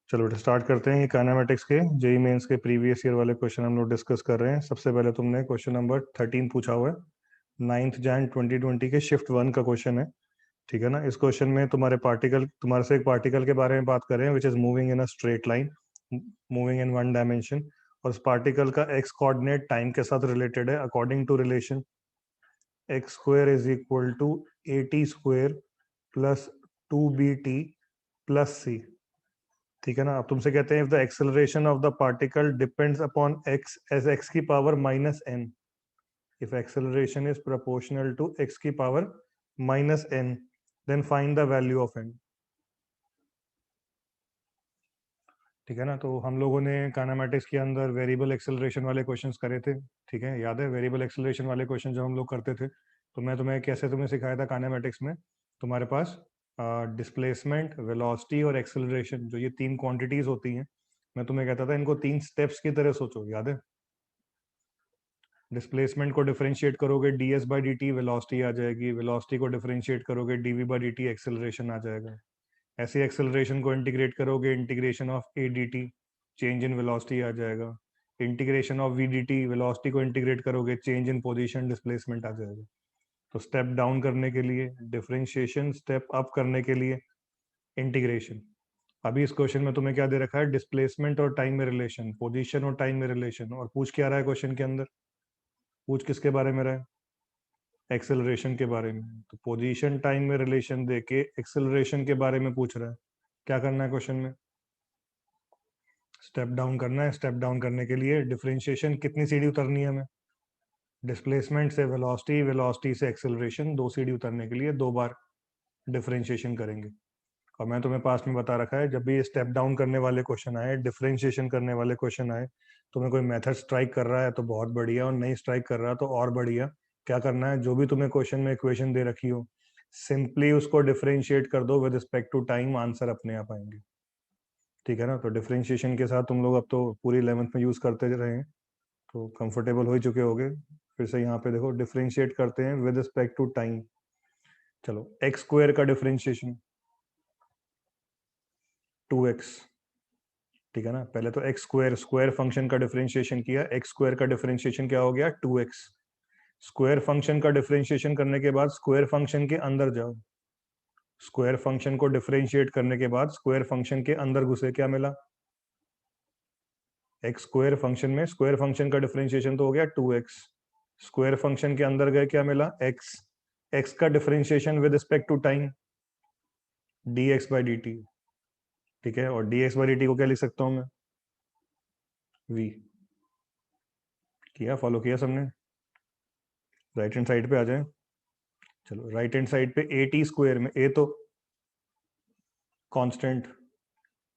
चलो बेटा स्टार्ट करते हैं। ये काइनेमेटिक्स के जेई मेंस के प्रीवियस ईयर वाले क्वेश्चन हम लोग डिस्कस कर रहे हैं। सबसे पहले तुमने क्वेश्चन नंबर 13 पूछा हुआ है। 9 Jan 2020 के शिफ्ट 1 का क्वेश्चन है। ठीक है ना। इस क्वेश्चन में तुम्हारे से एक पार्टिकल के बारे में बात कर रहे हैं which is moving in a straight line, moving in one dimension. और उस पार्टिकल का एक्स कोऑर्डिनेट टाइम के साथ रिलेटेड है according to relation x square is equal to a t square plus 2bt plus c. ठीक है ना। अब तुमसे कहते हैं if the acceleration of the particle depends upon x as x की power minus n, if acceleration is proportional to x की power minus n, then find the value of n. ठीक है ना। तो हम लोगों ने काइनेमेटिक्स के अंदर वेरिएबल एक्सेलरेशन वाले क्वेश्चंस करे थे। ठीक है, याद है वेरिएबल एक्सेलरेशन वाले क्वेश्चन जो हम लोग करते थे। तो मैं तुम्हें कैसे तुम्हें सिखाया था काइनेमेटिक्स में, तुम्हारे पास डिस्प्लेसमेंट, वेलोसिटी और एक्सेलरेशन, जो ये तीन क्वांटिटीज होती हैं, मैं तुम्हें कहता था इनको तीन स्टेप्स की तरह सोचो। याद है? डिस्प्लेसमेंट को डिफरेंशिएट करोगे d s by d t, velocity आ जाएगी। वेलोसिटी को डिफरेंशिएट करोगे d v by d t, acceleration आ जाएगा। ऐसे एक्सेलरेशन को इंटीग्रेट करोगे, integration of a d t, change in velocity आ जाएगा। Integration of v d t, velocity को इंटीग्रेट करोगे, चेंज इन पोजीशन, डिस्प्लेसमेंट आ जाएगा। तो स्टेप डाउन करने के लिए डिफरेंशिएशन, स्टेप अप करने के लिए इंटीग्रेशन। अभी इस क्वेश्चन में तुम्हें क्या दे रखा है? डिस्प्लेसमेंट और टाइम में रिलेशन, पोजीशन और टाइम में रिलेशन। और पूछ क्या रहा है क्वेश्चन के अंदर? पूछ किसके बारे में रहा है? एक्सेलरेशन के बारे में। तो पोजीशन टाइम में रिलेशन देके एक्सेलरेशन के बारे में पूछ रहा है। क्या करना है क्वेश्चन में? स्टेप डाउन करना है। स्टेप डाउन करने के लिए डिफरेंशिएशन, कितनी सीढ़ी उतरनी है हमें? डिस्प्लेसमेंट से वेलोसिटी, वेलोसिटी से एक्सेलरेशन, 2 सीढ़ी उतरने के लिए 2 बार डिफरेंशिएशन करेंगे। और मैं तुम्हें पास्ट में बता रखा है, जब भी ये स्टेप डाउन करने वाले क्वेश्चन आए, डिफरेंशिएशन करने वाले क्वेश्चन आए, तुम्हें कोई मेथड स्ट्राइक कर रहा है तो बहुत बढ़िया, और नहीं स्ट्राइक कर रहा तो और बढ़िया। क्या करना है? जो भी तुम्हें क्वेश्चन में इक्वेशन दे रखी हो, सिंपली उसको डिफरेंशिएट कर दो with respect to time, answer अपने आप आएंगे। ठीक है ना। तो डिफरेंशिएशन के साथ तुम लोग अब तो पूरी 11th में यूज करते रहे हैं, तो कंफर्टेबल हो ही चुके होगे। फिर से यहाँ पे देखो, डिफरेंशिएट करते हैं विद रिस्पेक्ट टू टाइम। चलो, एक्स स्क्वायर का डिफरेंशिएशन 2x। ठीक है ना। पहले तो एक्स स्क्वायर, स्क्वायर फंक्शन का डिफरेंशिएशन किया, एक्स स्क्वायर का डिफरेंशिएशन क्या हो गया? 2x। स्क्वायर फंक्शन का डिफरेंशिएशन करने के बाद स्क्वायर फंक्शन के अंदर जाओ। स्क्वायर फंक्शन को डिफरेंशिएट करने के बाद स्क्वायर फंक्शन के अंदर घुसे, क्या मिला? एक्स स्क्वायर फंक्शन में स्क्वायर फंक्शन का डिफरेंशिएशन तो हो गया 2x। स्क्वायर फंक्शन के अंदर गए, क्या मिला? x। x का differentiation with respect to time, dx by d t. ठीक है। और dx बाई डी टी को क्या लिख सकता हूं मैं? v। किया? फॉलो किया सबने? राइट हैंड साइड पे आ जाए। चलो, राइट हैंड साइड पे ए टी स्क्वायर में ए तो कांस्टेंट,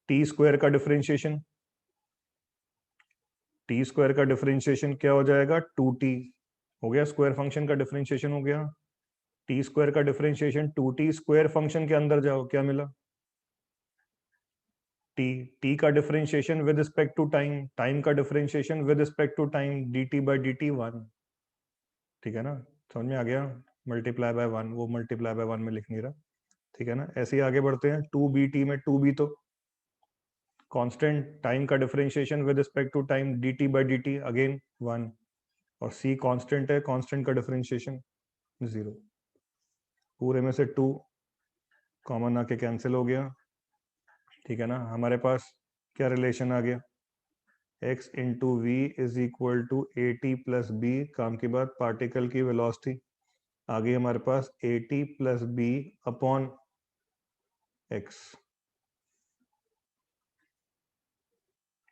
टी स्क्वायर का डिफरेंशिएशन, टी स्क्वायर का डिफरेंशिएशन क्या हो जाएगा? 2t। हो गया, स्क्वायर फंक्शन का डिफरेंशिएशन हो गया। टी स्क्वायर का डिफरेंशिएशन 2t, स्क्वायर फंक्शन के अंदर जाओ, क्या मिला? टी। टी का differentiation with respect to time, time का differentiation with respect to time, d t by d t 1। ठीक है ना। समझ में आ गया? मल्टीप्लाई बाय 1, वो मल्टीप्लाई बाय 1 में लिख नहीं रहा। ठीक है ना। ऐसे ही आगे बढ़ते हैं। 2bt में 2b तो कांस्टेंट, टाइम का differentiation with respect to time, dt by d t again 1। और c कांस्टेंट है, कांस्टेंट का डिफरेंशिएशन 0। पूरे में से 2 कॉमन आके कैंसिल हो गया। ठीक है ना। हमारे पास क्या रिलेशन आ गया? x into v is equal to a t plus b. काम की बात, पार्टिकल की वेलोसिटी आ गई हमारे पास a t plus b upon x.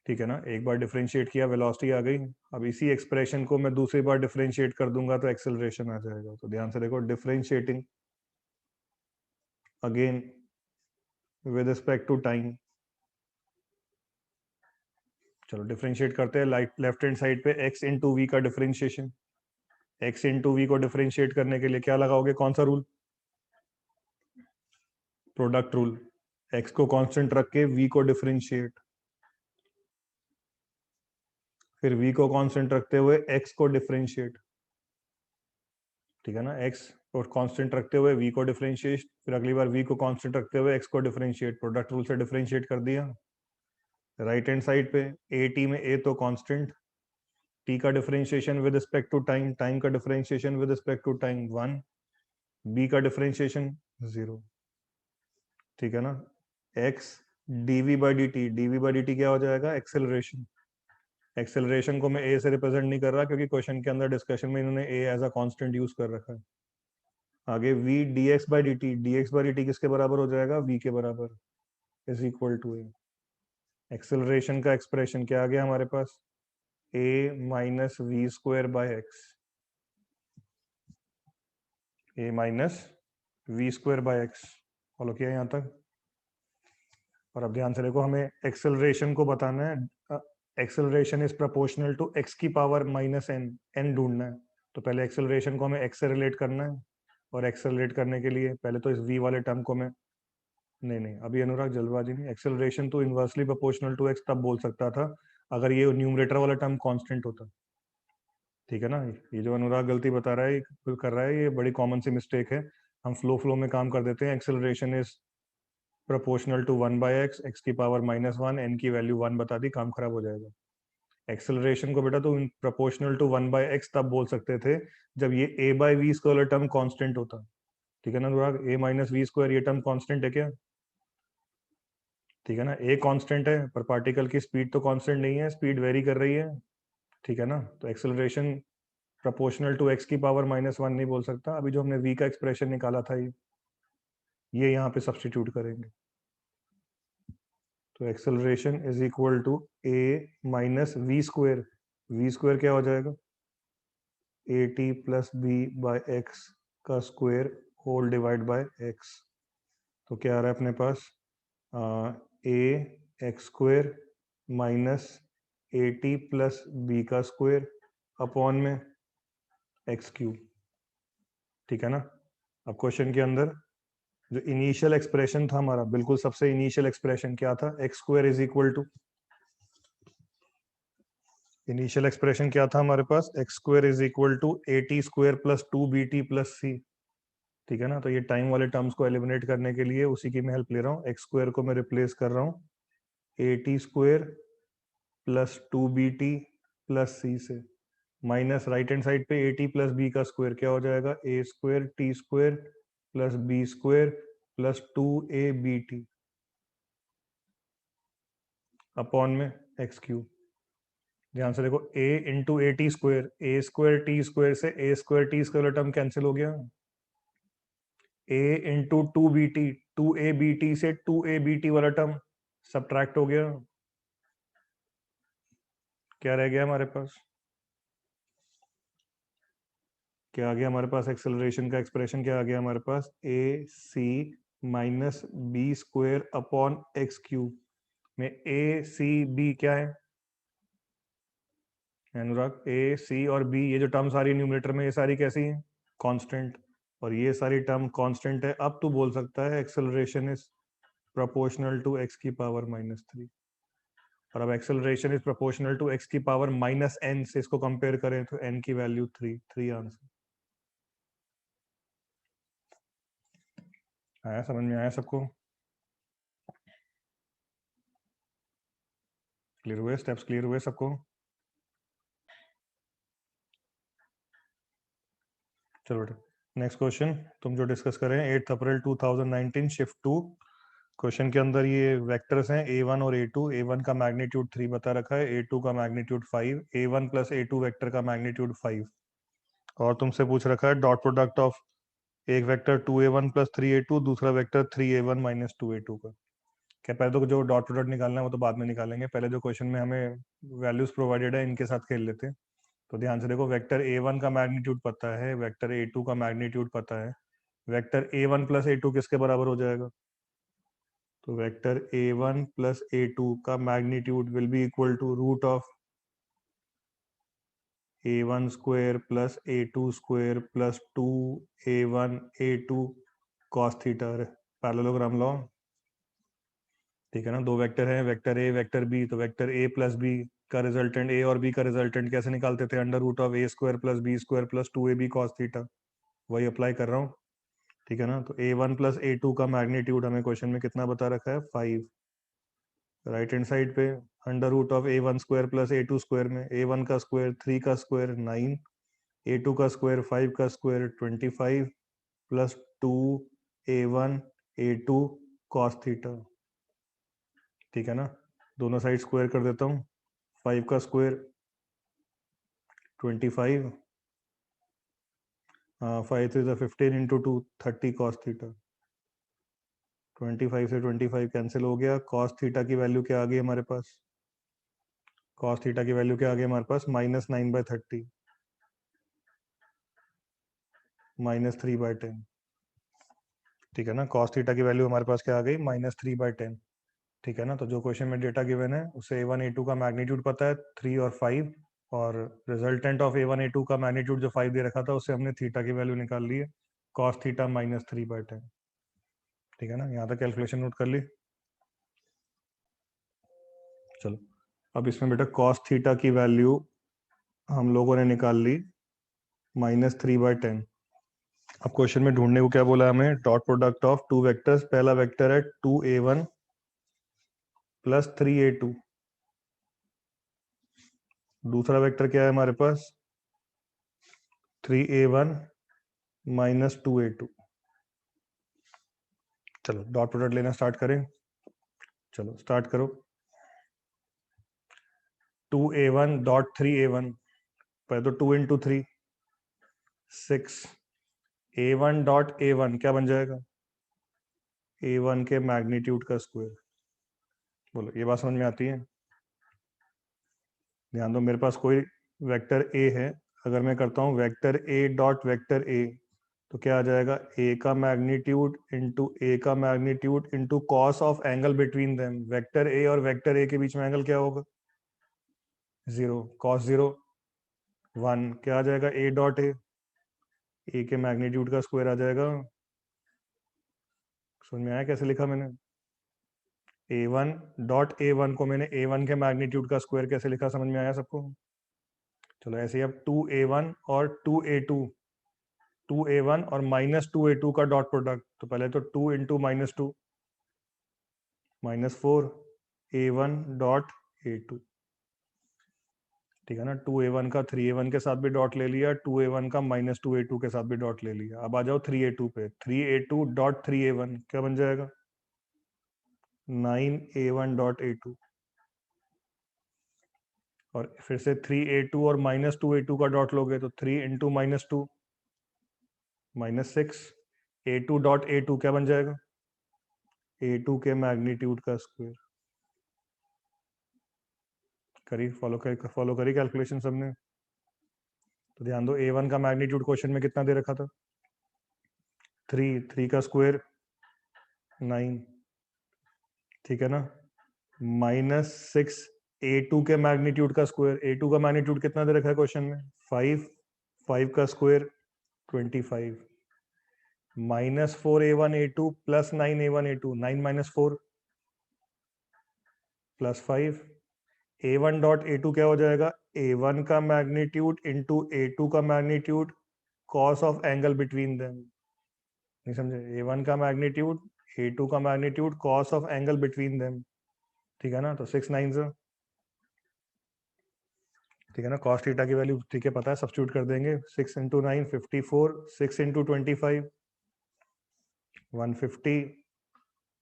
ठीक है ना। एक बार डिफरेंशिएट किया, वेलोसिटी आ गई। अब इसी एक्सप्रेशन को मैं दूसरी बार डिफरेंशिएट कर दूंगा तो एक्सेलरेशन आ जाएगा। तो ध्यान से देखो, differentiating again with respect to time. चलो डिफरेंशिएट करते हैं। लेफ्ट हैंड साइड पे x इंटू वी का डिफरेंशिएशन, x इंटू वी को डिफरेंशिएट करने के लिए क्या लगाओगे? कौन सा रूल? Product rule. x को कांस्टेंट रख के v को डिफरेंशिएट, फिर v को कांस्टेंट रखते हुए x को डिफरेंशिएट। ठीक है ना। x को कांस्टेंट रखते हुए v को डिफरेंशिएट, फिर अगली बार v को कांस्टेंट रखते हुए x को डिफरेंशिएट। प्रोडक्ट रूल से डिफरेंशिएट कर दिया। राइट हैंड साइड पे ए टी में ए तो कांस्टेंट, टी का differentiation with respect to time, time का differentiation with respect to time 1, b का डिफरेंशिएशन 0, ठीक है ना। X d v by d t, d v by d t क्या हो जाएगा, एक्सेलरेशन। एक्सेलरेशन को मैं ए से रिप्रेजेंट नहीं कर रहा क्योंकि क्वेश्चन के अंदर डिस्कशन में इन्होंने a as a constant use कर रखा है। आगे v dx by d t, dx by d t किसके बराबर हो जाएगा, v के बराबर, is equal to a. Acceleration का एक्सप्रेशन क्या आ गया हमारे पास, a minus v square by x, a minus v square by x. Follow किया यहाँ तक। और अब ध्यान से देखो, हमें एक्सेलरेशन को बताना है। Acceleration is proportional to x की पावर माइनस एन, एन ढूंढना है। तो पहले एक्सेलरेशन को हमें एक्स से रिलेट करना है, और एक्सेलरेट करने के लिए पहले तो इस v वाले टर्म को मैं, नहीं अभी अनुराग जल्दबाजी नहीं, एक्सेलरेशन तो इनवर्सली प्रोपोर्शनल टू एक्स तब बोल सकता था अगर ये न्यूमरेटर वाला टर्म कांस्टेंट होता, ठीक है ना। ये जो अनुराग गलती बता रहा है, कर रहा है, ये बड़ी कॉमन सी मिस्टेक है। हम फ्लो में काम कर देते हैं, acceleration is proportional to 1/x, x की पावर -1, एन की वैल्यू 1 बता दी, काम खराब हो जाएगा। एक्सेलरेशन को बेटा तो प्रोपोर्शनल टू 1/x तब बोल सकते थे जब ये a by v square term constant होता, ठीक है ना Anurag. a minus v square ये टर्म कांस्टेंट है क्या, ठीक है ना। a कांस्टेंट है पर पार्टिकल की स्पीड तो कांस्टेंट नहीं है, स्पीड वेरी कर रही है, ठीक है ना। तो एक्सेलरेशन प्रोपोर्शनल टू x की पावर -1 नहीं बोल सकता। अभी जो हमने v का एक्सप्रेशन निकाला था ये यहाँ पे सब्सटीट्यूट करेंगे, तो acceleration is equal to a minus v square, v square क्या हो जाएगा, a t plus b by x का square whole divide by x. तो क्या आ रहा है अपने पास, a x square minus a t plus b का स्क्वायर अपॉन में एक्स क्यूब, ठीक है ना। अब क्वेश्चन के अंदर जो इनिशियल एक्सप्रेशन था हमारा, बिल्कुल सबसे इनिशियल एक्सप्रेशन क्या था, x square is equal to, initial expression क्या था हमारे पास, x square is equal to a t square plus 2bt plus c, ठीक है ना। तो ये टाइम वाले टर्म्स को एलिमिनेट करने के लिए उसी की मैं हेल्प ले रहा हूँ। एक्स स्क्वायर को मैं रिप्लेस कर रहा हूँ a t square plus 2bt plus c से, माइनस राइट हैंड साइड पे ए टी प्लस बी का स्क्वायर क्या हो जाएगा, a square t square plus b square plus 2ab upon में एक्स क्यूब। ध्यान से देखो, a into a t square, a square t square से a square t square term cancel हो गया, a इंटू 2bt, 2abt से 2abt वाला term subtract हो गया, क्या रह गया हमारे पास, क्या आ गया हमारे पास, एक्सेलरेशन का एक्सप्रेशन क्या आ गया हमारे पास, a c minus b square upon x cube में ए सी बी क्या है अनुराग, ए सी और बी, ये जो टर्म सारी न्यूमरेटर में ये सारी कैसी हैं, कांस्टेंट, और ये सारी टर्म कांस्टेंट है। अब तू बोल सकता है acceleration is proportional to x की पावर -3, और अब acceleration is proportional to x की पावर -n से इसको कंपेयर करें तो n की वैल्यू 3 आंसर आया, समझ में आया सबको, क्लियर हुए, स्टेप्स क्लियर हुए सबको। चलो बेटा नेक्स्ट क्वेश्चन तुम जो डिस्कस कर रहे हैं 8 अप्रैल 2019 शिफ्ट 2, क्वेश्चन के अंदर ये वेक्टर्स हैं a1 और a2, a1 का मैग्नीट्यूड 3 बता रखा है, a2 का magnitude 5, a1 plus a2 vector का मैग्नीट्यूड 5, और तुमसे पूछ रखा है डॉट प्रोडक्ट ऑफ एक वेक्टर 2a1 प्लस 3a2, दूसरा वेक्टर 3a1 माइनस 2a2 का। क्या पहले तो जो डॉट प्रोडक्ट निकालना है वो तो बाद में निकालेंगे, पहले जो क्वेश्चन में हमें वैल्यूज प्रोवाइडेड है इनके साथ खेल लेते हैं। तो ध्यान से देखो, वेक्टर a1 का मैग्नीट्यूड पता है, वेक्टर a2 का मैग्नीट्यूड पता है, वेक्टर a1 प्लस a2 किसके बराबर हो जाएगा, तो वेक्टर a1 प्लस a2 का magnitude will be equal to root of a1 square plus a2 square plus 2a1 a2 cos theta, parallelogram law, ठीक है ना। दो वेक्टर हैं, वेक्टर ए वेक्टर बी, तो वेक्टर ए प्लस बी का resultant, a और b का resultant कैसे निकालते थे, under root of a square plus b square plus 2ab cos theta, वही अप्लाई कर रहा हूँ, ठीक है ना। तो a1 प्लस a2 का मैग्नीट्यूड हमें क्वेश्चन में कितना बता रखा है, 5, राइट हैंड साइड पे under root of a1 square plus a2 square में a1 का स्क्वायर 3 का स्क्वायर 9, a2 का स्क्वायर 5 का square 25 plus 2a1 a2 cos theta. ठीक है ना, दोनों साइड स्क्वायर कर देता हूँ। 5 का स्क्वायर 25, 5 से 15 इंटू 2 30 कॉस थीटा। 25 से 25 कैंसिल हो गया। कॉस थीटा की वैल्यू क्या आ गई हमारे पास? कॉस थीटा की वैल्यू क्या आ गई हमारे पास? -9/30 -3/10। ठीक है ना, कॉस थीटा की वैल्यू हमारे पास क्या आ गई? -3/10। ठीक है ना, तो जो क्वेश्चन में डेटा गिवन है उसे a1 a2 का मैग्नीट्यूड पता है 3 और 5, और रिजल्टेंट ऑफ a1 a2 का मैग्नीट्यूड जो 5 दे रखा था उससे हमने थीटा की वैल्यू निकाल ली है, कॉस थीटा -3/10। ठीक है ना, यहाँ तक कैलकुलेशन नोट कर ली। चलो अब इसमें बेटा कॉस थीटा की वैल्यू हम लोगों ने निकाल ली -3/10। अब क्वेश्चन में ढूंढने को क्या बोला है हमें? Dot product of two vectors. पहला वेक्टर है 2a1 प्लस 3a2, दूसरा वेक्टर क्या है हमारे पास? 3a1 minus 2a2। चलो डॉट प्रोडक्ट लेना स्टार्ट करें। चलो स्टार्ट करो। 2a1 डॉट 3a1, पहले तो 2 इंटू 3 6, a1 डॉट a1 क्या बन जाएगा? a1 के मैग्नीट्यूड का स्क्वायर। बोलो ये बात समझ में आती है? ध्यान दो, मेरे पास कोई वेक्टर a है, अगर मैं करता हूँ vector a dot vector a, तो क्या आ जाएगा? a का मैग्नीट्यूड इंटू a का magnitude into cos of angle between them. Vector a और वेक्टर a के बीच में एंगल क्या होगा? 0, कॉस 0 1, क्या आ जाएगा? a डॉट a के मैग्नीट्यूड का स्क्वायर आ जाएगा। समझ में आया कैसे लिखा मैंने? a1 डॉट a1 को मैंने a1 के मैग्नीट्यूड का स्क्वायर कैसे लिखा, समझ में आया सबको? चलो ऐसे ही अब 2a1 और 2a2, 2a1 और -2a2 का डॉट प्रोडक्ट, तो पहले तो 2 इंटू -2 -4 a1 डॉट a2। ठीक है ना, 2a1 का 3a1 के साथ भी डॉट ले लिया, 2a1 का -2a2 के साथ भी डॉट ले लिया। अब आ जाओ 3a2 पे, 3a2 डॉट 3a1 क्या बन जाएगा? 9a1 डॉट a2, और फिर से 3a2 और -2a2 का डॉट लोगे तो 3 इंटू -2 -6 a2 डॉट a2 क्या बन जाएगा? a2 के मैग्नीट्यूड का स्क्वायर। करी फॉलो करी कैलकुलेशन सबने? तो ध्यान दो, a1 का मैग्नीट्यूड क्वेश्चन में कितना दे रखा था? 3 का स्क्वायर 9। ठीक है ना, -6 a2 के मैग्नीट्यूड का स्क्वायर। a2 का मैग्नीट्यूड कितना दे रखा है क्वेश्चन में? 5 का square 25, -4 a1 a2 plus 9 a1 a2, 9 minus 4 plus 5, a1 dot a2 क्या हो जाएगा? a1 का मैग्नीट्यूड इंटू a2 का magnitude cos of angle between them. नहीं समझे? a1 का मैग्नीट्यूड a2 का magnitude cos of angle between them. ठीक है ना, तो 6 9 से, ठीक है ना, कॉस थीटा की वैल्यू ठीक है पता है, सब्स्टिट्यूट कर देंगे। 6 into 9 54, 6 into 25 150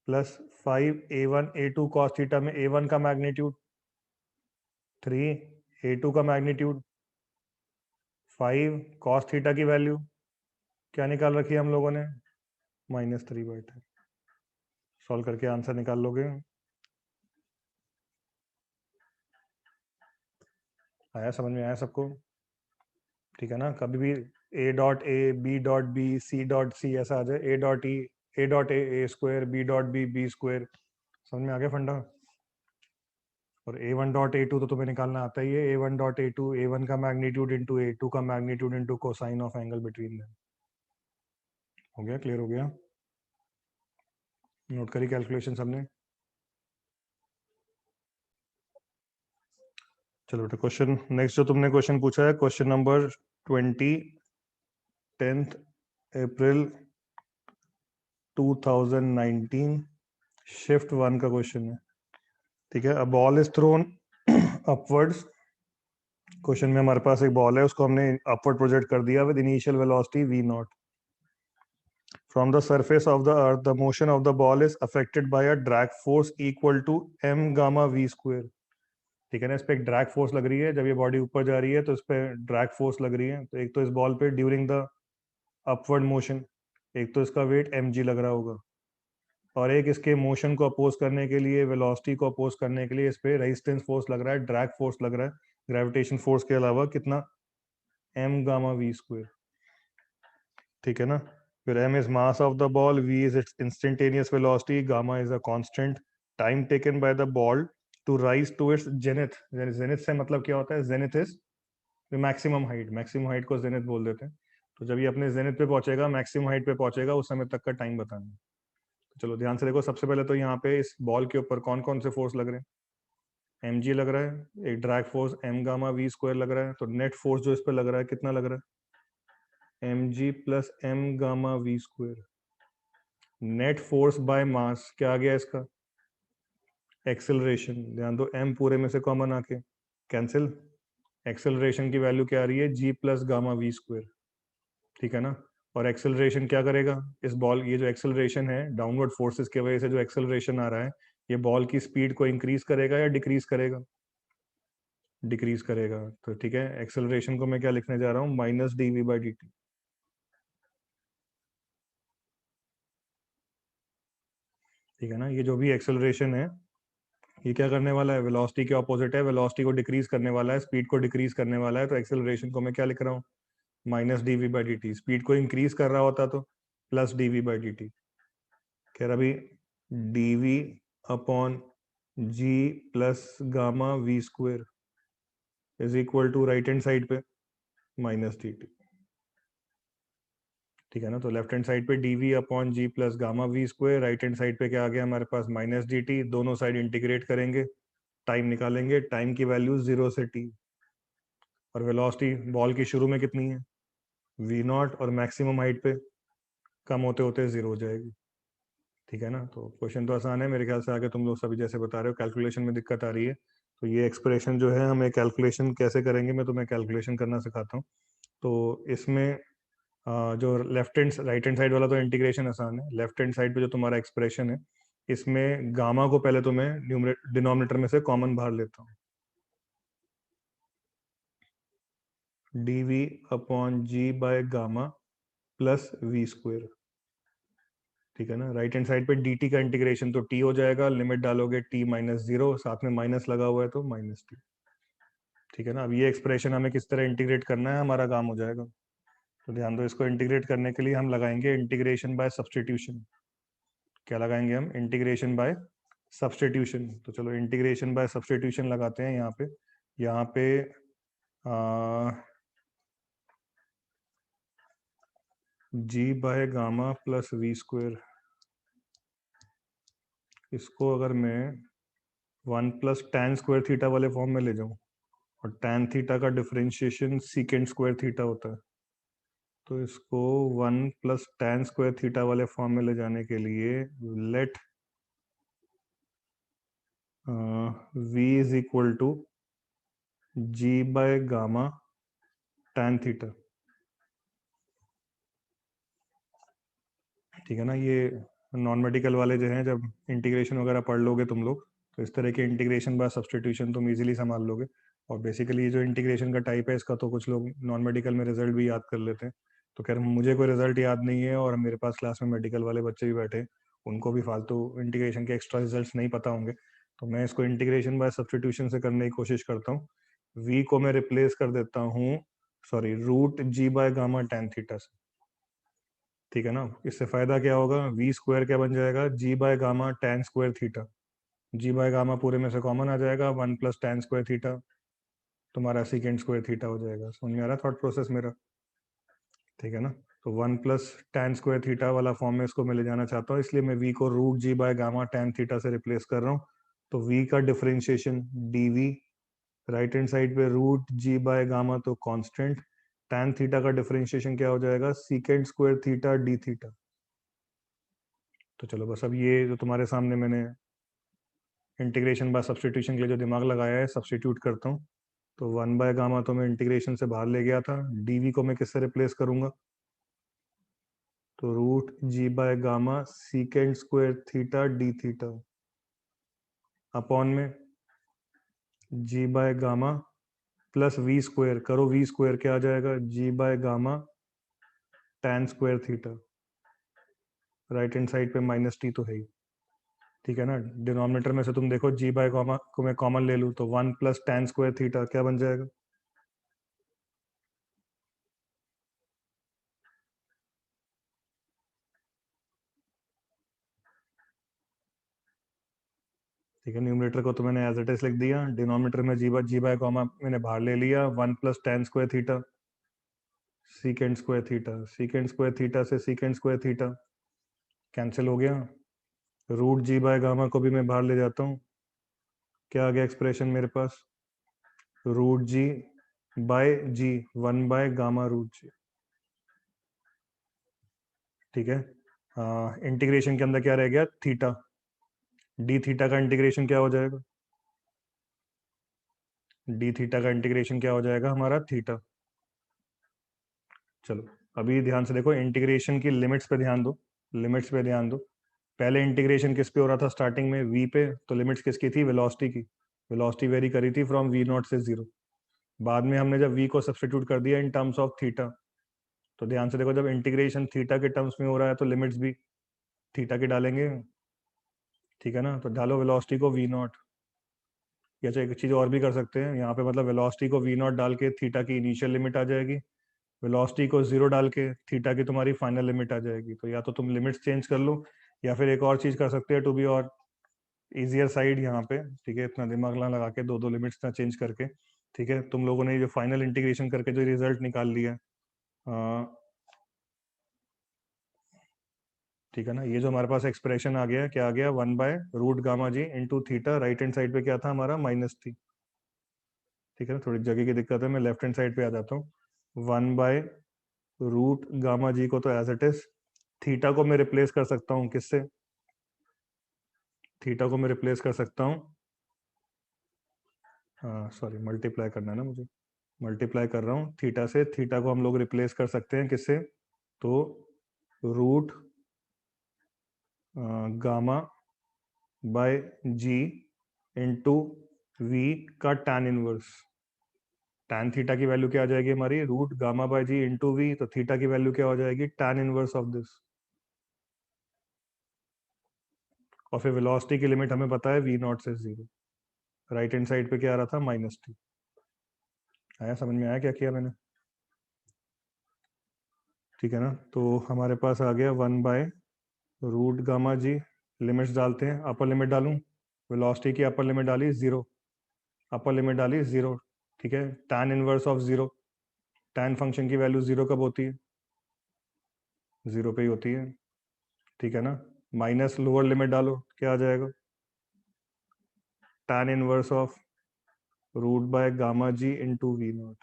plus 5 a1 a2 cos theta में a1 का मैग्नीट्यूड 3, a2 का मैग्नीट्यूड 5, कॉस थीटा की वैल्यू क्या निकाल रखी है हम लोगों ने? -3/10। सॉल्व करके आंसर निकाल लोगे। आया समझ में? आया सबको? ठीक है ना, कभी भी a dot a b dot b c dot c ऐसा आ जाए, a dot a square, b dot b square. समझ में आ गया फंडा? और a1 डॉट a2 तो तुम्हें निकालना आता ही है। a1 डॉट a2, a1 का मैग्नीट्यूड इंटू a2 का magnitude into cosine of angle between them. हो गया? क्लियर हो गया? नोट करी कैलकुलेशन सबने? चलो बेटा क्वेश्चन नेक्स्ट जो तुमने क्वेश्चन पूछा है, क्वेश्चन नंबर 20, 10th अप्रैल 2019, शिफ्ट 1 का क्वेश्चन है। ठीक है, a ball is throne upwards. Question में हमारे पास एक बॉल है, उसको हमने अपवर्ड प्रोजेक्ट कर दिया with initial velocity v not from the surface of the earth. The motion of the ball is affected by a drag force equal to m gamma v square. ठीक है ना, इस पे एक ड्रैग फोर्स लग रही है, जब ये बॉडी ऊपर जा रही है तो इस पे ड्रैग फोर्स लग रही है। तो एक तो इस बॉल पे ड्यूरिंग द अपवर्ड मोशन, एक तो इसका वेट mg लग रहा होगा, और एक इसके मोशन को अपोज करने के लिए, वेलोसिटी को अपोज करने के लिए इस पे रेजिस्टेंस फोर्स लग रहा है, ड्रैग फोर्स लग रहा है, ग्रेविटेशन फोर्स के अलावा कितना, m गामा v स्क्वायर। ठीक है ना, फिर m is mass of the ball, v is its instantaneous velocity, gamma is a constant, time taken by the ball to rise to its zenith. Zenith से मतलब क्या होता है, zenith is maximum height, maximum height को zenith बोल देते हैं। तो जब ये अपने जेनिथ पे पहुंचेगा, मैक्सिमम हाइट पे पहुंचेगा, उस समय तक का टाइम बताना है। चलो ध्यान से देखो, सबसे पहले तो यहाँ पे इस बॉल के ऊपर कौन कौन से फोर्स लग रहे हैं, mg लग रहा है, एक drag force m gamma v square लग रहा है, तो नेट फोर्स जो इस पे लग रहा है कितना लग रहा है, mg plus m gamma v square. Net force by mass क्या आ गया इसका, एक्सेलरेशन। ध्यान दो, m पूरे में से कॉमन आके कैंसिल, एक्सेलरेशन की वैल्यू क्या आ रही है, g plus gamma v square. ठीक है ना, और एक्सेलरेशन क्या करेगा, इस बॉल, ये जो एक्सेलरेशन है डाउनवर्ड फोर्सेस की वजह से जो एक्सेलरेशन आ रहा है, ये बॉल की स्पीड को इंक्रीज करेगा या डिक्रीज करेगा, डिक्रीज करेगा। तो ठीक है, एक्सेलरेशन को मैं क्या लिखने जा रहा हूँ, minus d v by d t. ठीक है ना, ये जो भी एक्सेलरेशन है, ये क्या करने वाला है, वेलोसिटी के ऑपोजिट है, वेलोसिटी को डिक्रीज करने वाला है, स्पीड को डिक्रीज करने वाला है। तो एक्सेलरेशन को मैं क्या लिख रहा हूँ, minus d v by d t. Speed को इंक्रीज कर रहा होता तो plus d v by d t. कह रहा अभी d v upon g plus gamma v square is equal to right hand side पे माइनस डी टी। ठीक है ना, तो लेफ्ट हैंड साइड पे d v upon g plus gamma v square, right hand side पे क्या आ गया हमारे पास, माइनस डी टी। दोनों साइड इंटीग्रेट करेंगे, टाइम निकालेंगे, टाइम की वैल्यू 0 से t, और वेलोसिटी बॉल की शुरू में कितनी है, v नॉट, और मैक्सिमम हाइट पे कम होते होते 0 हो जाएगी। ठीक है ना, तो क्वेश्चन तो आसान है मेरे ख्याल से। आगे तुम लोग सभी जैसे बता रहे हो कैलकुलेशन में दिक्कत आ रही है, तो ये एक्सप्रेशन जो है, हमें कैलकुलेशन कैसे करेंगे, मैं तुम्हें कैलकुलेशन करना सिखाता हूँ। तो इसमें जो left hand right hand side वाला तो इंटीग्रेशन आसान है, लेफ्ट हैंड साइड पे जो तुम्हारा एक्सप्रेशन है, इसमें गामा को पहले तो मैं डिनोमिनेटर में से कॉमन बाहर लेता हूँ, d v upon g by gamma plus v square. ठीक है ना, राइट हैंड साइड पे डी टी का इंटीग्रेशन तो टी हो जाएगा, लिमिट डालोगे टी माइनस जीरो, साथ में माइनस लगा हुआ है तो माइनस टी। ठीक है ना, अब ये एक्सप्रेशन हमें किस तरह इंटीग्रेट करना है, हमारा काम हो जाएगा। तो ध्यान दो, इसको इंटीग्रेट करने के लिए हम लगाएंगे इंटीग्रेशन बाय सब्सटीट्यूशन। क्या लगाएंगे हम, इंटीग्रेशन बाय सब्सटीट्यूशन। तो चलो इंटीग्रेशन बाय सब्सटीट्यूशन लगाते हैं यहाँ पे। यहाँ पे g by gamma plus v square, इसको अगर मैं 1 + tan² थीटा वाले फॉर्म में ले जाऊं, और tan थीटा का डिफरेंशिएशन secant² थीटा होता है, तो इसको 1 + tan² थीटा वाले फॉर्म में ले जाने के लिए let v is equal to g by gamma tan theta. ठीक है ना, ये नॉन मेडिकल वाले जो हैं, जब इंटीग्रेशन वगैरह पढ़ लोगे तुम लोग, तो इस तरह के इंटीग्रेशन बाय सब्सटीट्यूशन तुम इजीली संभाल लोगे। और बेसिकली ये जो इंटीग्रेशन का टाइप है, इसका तो कुछ लोग नॉन मेडिकल में रिजल्ट भी याद कर लेते हैं। तो खैर मुझे कोई रिजल्ट याद नहीं है, और मेरे पास क्लास में मेडिकल वाले बच्चे भी बैठे हैं, उनको भी फालतू इंटीग्रेशन के एक्स्ट्रा रिजल्ट नहीं पता होंगे। तो मैं इसको इंटीग्रेशन बाय सब्सटीट्यूशन से करने की कोशिश करता हूँ। वी को मैं रिप्लेस कर देता हूँ, sorry, root g by gamma tan theta से। ठीक है ना, इससे फायदा क्या होगा, वी स्क्वायर क्या बन जाएगा, g by gamma tan² theta. G by gamma पूरे में से कॉमन आ जाएगा, 1 + tan² थीटा तुम्हारा secant² थीटा हो जाएगा। समझ में आ रहा है थॉट प्रोसेस मेरा। ठीक है ना, तो 1 + tan² थीटा वाला फॉर्म में इसको मैं ले जाना चाहता हूँ, इसलिए मैं वी को root g by gamma tan theta से रिप्लेस कर रहा हूँ। तो वी का differentiation d v, right hand side पे रूट जी बाय गामा तो कांस्टेंट, tan थीटा का डिफरेंशिएशन क्या हो जाएगा, secant² थीटा डी थीटा। तो चलो बस, अब ये जो तुम्हारे सामने मैंने इंटीग्रेशन बाय सब्सटीट्यूशन के लिए जो दिमाग लगाया है, सब्सटीट्यूट करता हूँ। तो 1/गामा तो मैं इंटीग्रेशन से बाहर ले गया था, डीवी को मैं किससे रिप्लेस करूंगा, तो √g/गामा secant square theta d theta upon में g/गामा प्लस वी स्क्वायर, करो वी स्क्वायर क्या आ जाएगा, g/गामा tan square theta, right hand side पे -t तो है ही, ठीक है ना। डिनोमिनेटर में से तुम देखो g/गामा को मैं कॉमन ले लूँ तो 1 + tan स्क्वायर थीटा क्या बन जाएगा, ठीक है। न्यूमरेटर को तो मैंने एज इट इज लिख दिया, डिनोमिनेटर में g/गामा मैंने बाहर ले लिया, 1 + tan square theta सीकेंड square theta, सीकेंड square theta से सीकेंड स्क्वायर थीटा कैंसिल हो गया, √g/गामा को भी मैं बाहर ले जाता हूँ, क्या आ गया एक्सप्रेशन मेरे पास, √g/g 1/गामा√g, ठीक है। इंटीग्रेशन के अंदर क्या रह गया, थीटा, डी थीटा का इंटीग्रेशन क्या हो जाएगा, डी थीटा का इंटीग्रेशन क्या हो जाएगा हमारा, थीटा। चलो अभी ध्यान से देखो, इंटीग्रेशन की लिमिट्स पे ध्यान दो, लिमिट्स पे ध्यान दो। पहले इंटीग्रेशन किस पे हो रहा था, स्टार्टिंग में v पे, तो लिमिट्स किसकी थी, वेलोसिटी की, वेलोसिटी वेरी करी थी फ्रॉम v0 से 0। बाद में हमने जब v को सब्सटीट्यूट कर दिया इन टर्म्स ऑफ थीटा, तो ध्यान से देखो जब इंटीग्रेशन थीटा के टर्म्स में हो रहा है तो लिमिट्स भी थीटा की डालेंगे, ठीक है ना। तो डालो वेलोसिटी को v0, या चाहे एक चीज़ और भी कर सकते हैं यहाँ पे, मतलब वेलोसिटी को v0 डाल के थीटा की इनिशियल लिमिट आ जाएगी, वेलोसिटी को 0 डाल के थीटा की तुम्हारी फाइनल लिमिट आ जाएगी। तो या तो तुम लिमिट्स चेंज कर लो, या फिर एक और चीज़ कर सकते हैं टू बी और इजियर साइड यहाँ पे, ठीक है, इतना दिमाग ना लगा के, दो दो लिमिट्स ना चेंज करके, ठीक है। तुम लोगों ने जो फाइनल इंटीग्रेशन करके जो रिजल्ट निकाल लिया, ठीक है ना, ये जो हमारे पास एक्सप्रेशन आ गया, क्या आ गया, 1/√गामा g into theta, right hand side पे क्या था हमारा, -t, ठीक है ना। थोड़ी जगह की दिक्कत है, मैं लेफ्ट हैंड साइड पे आ जाता हूँ। 1/√गामा जी को तो एज इट इज, थीटा को मैं रिप्लेस कर सकता हूँ किससे, थीटा को मैं रिप्लेस कर सकता हूँ, हाँ सॉरी मल्टीप्लाई करना है ना मुझे, मल्टीप्लाई कर रहा हूँ थीटा से, थीटा को हम लोग रिप्लेस कर सकते हैं किससे, तो root gamma by g into v का tan इनवर्स, tan थीटा की वैल्यू क्या आ जाएगी हमारी, √गामा/g इंटू वी, तो थीटा की वैल्यू क्या हो जाएगी, tan इनवर्स ऑफ दिस, और फिर वेलोसिटी की लिमिट हमें पता है v0 से 0, राइट हैंड साइड पे क्या आ रहा था, -t। आया समझ में, आया क्या किया मैंने, ठीक है ना। तो हमारे पास आ गया 1/√गामा/g, लिमिट्स डालते हैं, अपर लिमिट डालूं, वेलोसिटी की अपर लिमिट डाली 0, अपर लिमिट डाली 0, ठीक है। tan inverse of 0, tan function की वैल्यू 0 कब होती है, 0 पे ही होती है, ठीक है ना। माइनस लोअर लिमिट डालो, क्या आ जाएगा, tan इनवर्स ऑफ √/गामा/g इंटू v0,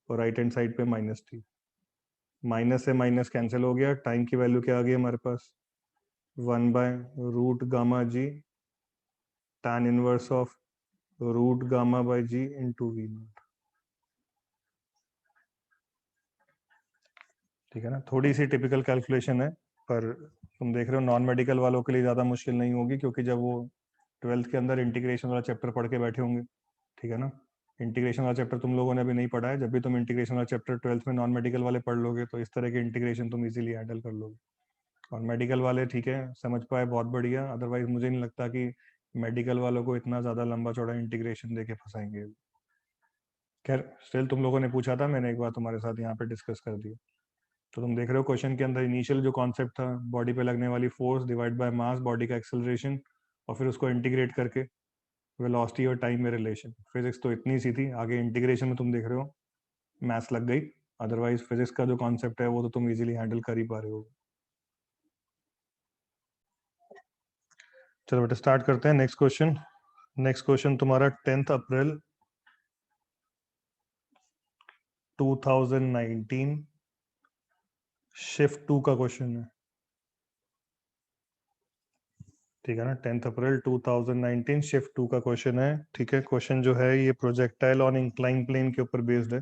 और राइट हैंड साइड पे -t, माइनस से माइनस कैंसिल हो गया, टाइम की वैल्यू क्या आ गई हमारे पास, 1/√गामा/g tan इनवर्स ऑफ √गामा/g इंटू v0, ठीक है ना। थोड़ी सी टिपिकल कैलकुलेशन है, पर तुम देख रहे हो नॉन मेडिकल वालों के लिए ज़्यादा मुश्किल नहीं होगी, क्योंकि जब वो 12th के अंदर इंटीग्रेशन वाला चैप्टर पढ़ के बैठे होंगे, ठीक है ना। इंटीग्रेशन वाला चैप्टर तुम लोगों ने अभी नहीं पढ़ा है, जब भी तुम इंटीग्रेशन वाला चैप्टर 12th में नॉन मेडिकल वाले पढ़ लोगे तो इस तरह के इंटीग्रेशन तुम इजीली हैंडल कर लोगे। और मेडिकल वाले ठीक है समझ पाए बहुत बढ़िया, अदरवाइज मुझे नहीं लगता कि मेडिकल वालों को इतना ज़्यादा लंबा चौड़ा इंटीग्रेशन देके फंसाएंगे। खैर स्टिल तुम लोगों ने पूछा था, मैंने एक बार तुम्हारे साथ यहाँ पे डिस्कस कर दिया। तो तुम देख रहे हो क्वेश्चन के अंदर इनिशियल जो कॉन्सेप्ट था, बॉडी पे लगने वाली force divide by mass, body का एक्सेलरेशन, और फिर उसको इंटीग्रेट करके वेलोसिटी और टाइम में रिलेशन। फिजिक्स तो इतनी सी थी, आगे इंटीग्रेशन में तुम देख रहे हो मैथ्स लग गई, अदरवाइज फिजिक्स का जो कॉन्सेप्ट है वो तो तुम इजीली हैंडल कर ही पा रहे हो। चलो बेटा स्टार्ट करते हैं नेक्स्ट क्वेश्चन। नेक्स्ट क्वेश्चन तुम्हारा 10 अप्रैल 2019 शिफ्ट 2 का क्वेश्चन है, ठीक है ना, 10 अप्रैल 2019 शिफ्ट 2 का क्वेश्चन है। ठीक है, क्वेश्चन जो है ये प्रोजेक्टाइल ऑन इंक्लाइन प्लेन के ऊपर बेस्ड है।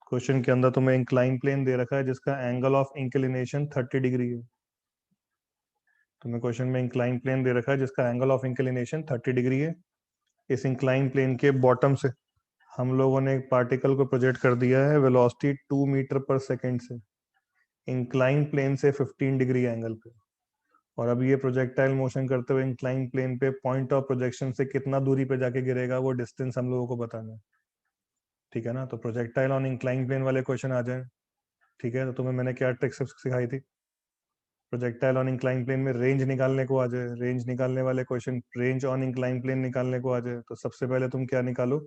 क्वेश्चन के अंदर तुम्हें इंक्लाइन प्लेन दे रखा है जिसका एंगल ऑफ इंक्लिनेशन 30 डिग्री है। तुम्हें क्वेश्चन में इंक्लाइन प्लेन दे रखा है जिसका एंगल ऑफ इंक्लिनेशन 30 डिग्री है। इस इंक्लाइन प्लेन के बॉटम से हम लोगों ने एक पार्टिकल को प्रोजेक्ट कर दिया है वेलोसिटी 2 मीटर पर सेकेंड से इंक्लाइन प्लेन से 15 डिग्री एंगल पे। और अब ये प्रोजेक्टाइल मोशन करते हुए इंक्लाइन प्लेन पे पॉइंट ऑफ प्रोजेक्शन से कितना दूरी पे जाके गिरेगा वो डिस्टेंस हम लोगों को बताना है। ठीक है ना, तो प्रोजेक्टाइल ऑन इंक्लाइन प्लेन वाले क्वेश्चन आ जाए। ठीक है, तो तुम्हें मैंने क्या ट्रिक सिखाई थी? प्रोजेक्टाइल ऑन इंक्लाइन प्लेन में रेंज निकालने को आ जाए, रेंज निकालने वाले question, range on incline plane निकालने को आ जाए, तो सबसे पहले तुम क्या निकालो?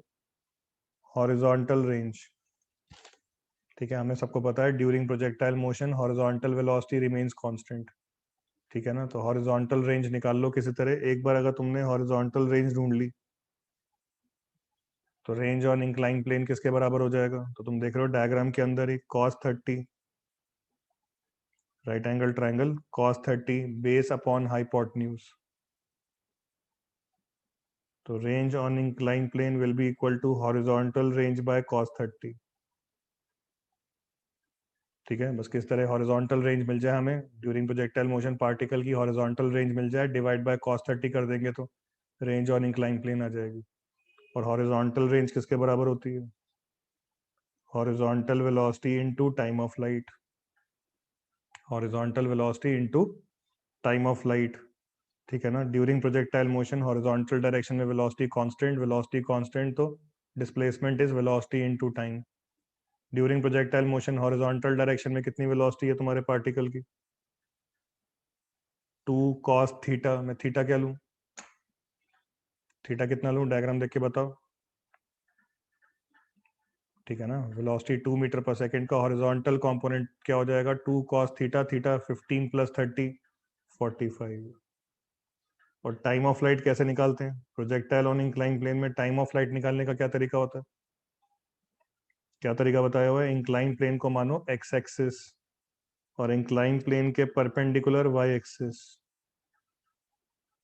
Horizontal range. ठीक है, हमें सबको पता है during projectile motion horizontal velocity remains constant. ठीक है ना, तो हॉरिजॉन्टल रेंज निकाल लो किसी तरह। एक बार अगर तुमने हॉरिजॉन्टल रेंज ढूंढ ली तो रेंज ऑन इंक्लाइन प्लेन किसके बराबर हो जाएगा? तो तुम देख रहे हो डायग्राम के अंदर ही cos 30 right angle triangle cos 30 base upon hypotenuse. तो range on incline plane will be equal to horizontal range by cos 30। ठीक है, बस किस तरह हॉरिजॉन्टल रेंज मिल जाए हमें ड्यूरिंग प्रोजेक्टाइल मोशन, पार्टिकल की हॉरिजॉन्टल रेंज मिल जाए, डिवाइड बाय cos 30 कर देंगे तो रेंज ऑन इंक्लाइन प्लेन आ जाएगी। और हॉरिजॉन्टल रेंज किसके बराबर होती है? Horizontal velocity into time of light. Horizontal velocity into time of light. ठीक है ना, during projectile motion horizontal direction में वेलोसिटी कांस्टेंट तो displacement is velocity into time. During projectile motion horizontal direction में कितनी वेलोसिटी है तुम्हारे पार्टिकल की? 2 cos थीटा। मैं थीटा क्या लूं? थीटा कितना लूं डायग्राम देख के बताओ। ठीक है ना, वेलोसिटी 2 मीटर पर सेकंड का हॉरिजॉन्टल कंपोनेंट क्या हो जाएगा? 2 cos थीटा, थीटा 15 प्लस 30 45। और टाइम ऑफ लाइट कैसे निकालते हैं? प्रोजेक्टाइल ऑन इंक्लाइन प्लेन में टाइम ऑफ लाइट निकालने का क्या तरीका होता है? क्या तरीका बताया हुआ है? इंक्लाइन प्लेन को मानो एक्स एक्सिस और इंक्लाइन प्लेन के परपेंडिकुलर वाई एक्सिस।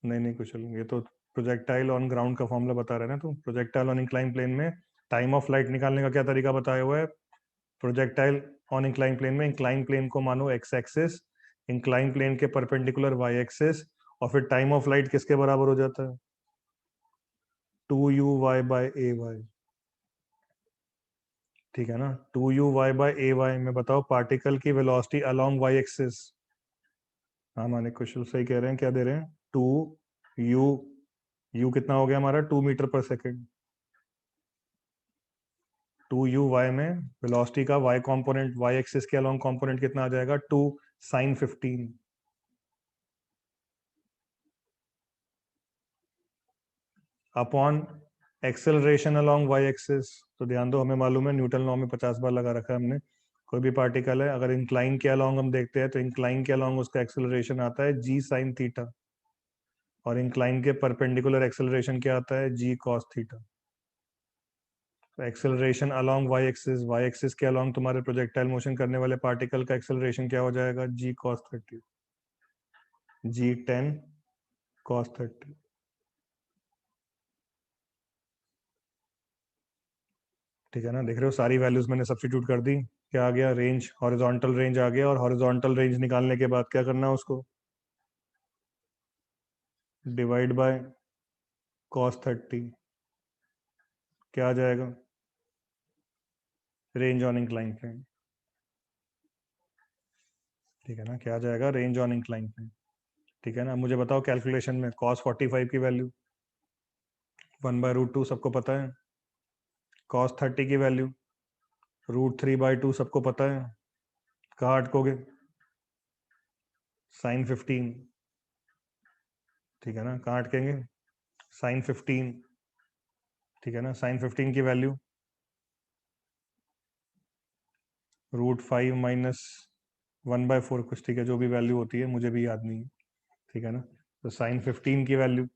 नहीं नहीं कुछ ये तो प्रोजेक्टाइल ऑन ग्राउंड का फॉर्मूला बता रहे हैं ना। तो प्रोजेक्टाइल ऑन इंक्लाइन प्लेन में टाइम ऑफ लाइट निकालने का क्या तरीका बताया हुआ है? प्रोजेक्टाइल ऑन इंक्लाइन प्लेन में इंक्लाइन प्लेन को मानो एक्स एक्सिस, इंक्लाइन प्लेन के परपेंडिकुलर वाई एक्सिस, और फिर टाइम ऑफ लाइट किसके बराबर हो जाता है? 2u/ay। ठीक है ना, 2u/ay में बताओ पार्टिकल की वेलोसिटी अलोंग वाई एक्सिस। हाँ मानिक कुशल सही कह रहे हैं, क्या दे रहे हैं? 2u, u कितना हो गया हमारा? 2 मीटर पर सेकेंड। 2u/y में वेलोसिटी का y कंपोनेंट, y एक्सिस के अलोंग कंपोनेंट कितना आ जाएगा? 2 sin 15 upon acceleration along y axis. तो ध्यान दो, हमें मालूम है न्यूटन लॉ में 50 बार लगा रखा है हमने। कोई भी पार्टिकल है अगर इंक्लाइन के अलोंग हम देखते हैं तो इंक्लाइन के अलोंग उसका एक्सेलरेशन आता है g sin थीटा, और इंक्लाइन के परपेंडिकुलर एक्सेलरेशन क्या आता है? g cos theta. तो एक्सेलरेशन अलोंग y एक्सिस के अलोंग तुम्हारे प्रोजेक्टाइल मोशन करने वाले पार्टिकल का एक्सेलरेशन क्या हो जाएगा? g cos 30, g 10 cos 30। ठीक है ना, देख रहे हो सारी वैल्यूज मैंने सब्स्टिट्यूट कर दी। क्या आ गया? रेंज, हॉरिजॉन्टल रेंज आ गया। और हॉरिजॉन्टल रेंज निकालने के बाद क्या करना है? उसको डिवाइड बाय cos 30। क्या आ जाएगा? Range on incline plane. ठीक है ना, क्या आ जाएगा? Range on incline plane. ठीक है ना, मुझे बताओ कैलकुलेशन में cos 45 की वैल्यू 1/√2 सबको पता है। cos 30 की वैल्यू √3/2 सबको पता है। कहाँ अटकोगे? sin 15। ठीक है ना, कहाँ अटकेंगे? sin 15। ठीक है ना, sin 15 की वैल्यू √5 माइनस 1/4 कुछ। ठीक है, जो भी वैल्यू होती है मुझे भी याद नहीं है। ठीक है ना, तो sin 15 की वैल्यू